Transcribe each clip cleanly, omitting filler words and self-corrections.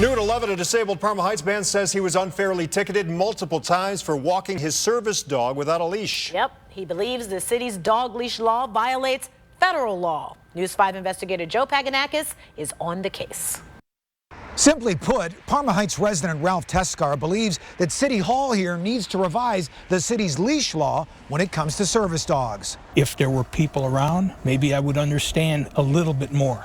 New at 11, a disabled Parma Heights man says he was unfairly ticketed multiple times for walking his service dog without a leash. Yep, he believes the city's dog leash law violates federal law. News 5 investigator Joe Pagonakis is on the case. Simply put, Parma Heights resident Ralph Tescar believes that City Hall here needs to revise the city's leash law when it comes to service dogs. If there were people around, maybe I would understand a little bit more.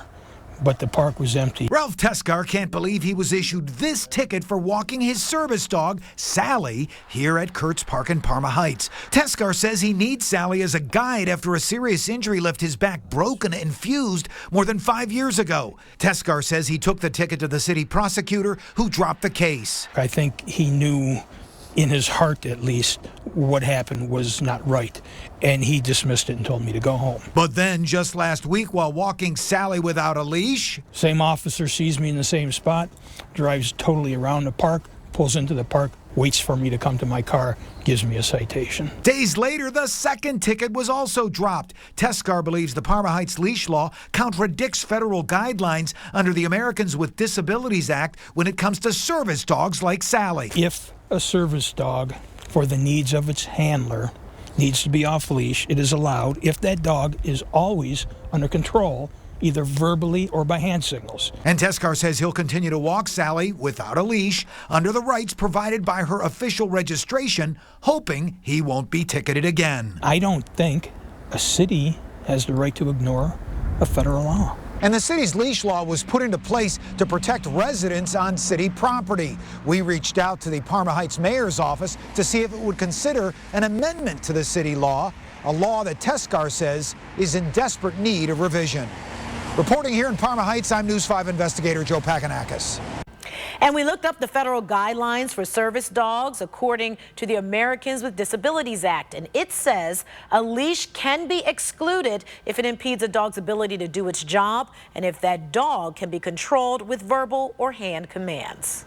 But the park was empty. Ralph Tescar can't believe he was issued this ticket for walking his service dog, Sally, here at Kurtz Park in Parma Heights. Tescar says he needs Sally as a guide after a serious injury left his back broken and fused more than 5 years ago. Tescar says he took the ticket to the city prosecutor, who dropped the case. I think he knew, in his heart at least, what happened was not right, and he dismissed it and told me to go home. But then, just last week, while walking Sally without a leash, same officer sees me in the same spot, drives totally around the park, pulls into the park, waits for me to come to my car, gives me a citation. Days later, the second ticket was also dropped. Tescar believes the Parma Heights leash law contradicts federal guidelines under the Americans with Disabilities Act when it comes to service dogs like Sally. If a service dog, for the needs of its handler, needs to be off leash, it is allowed if that dog is always under control, either verbally or by hand signals. And Tescar says he'll continue to walk Sally without a leash under the rights provided by her official registration, hoping he won't be ticketed again. I don't think a city has the right to ignore a federal law. And the city's leash law was put into place to protect residents on city property. We reached out to the Parma Heights mayor's office to see if it would consider an amendment to the city law, a law that Tescar says is in desperate need of revision. Reporting here in Parma Heights, I'm News 5 investigator Joe Pagonakis. And we looked up the federal guidelines for service dogs according to the Americans with Disabilities Act. And it says a leash can be excluded if it impedes a dog's ability to do its job and if that dog can be controlled with verbal or hand commands.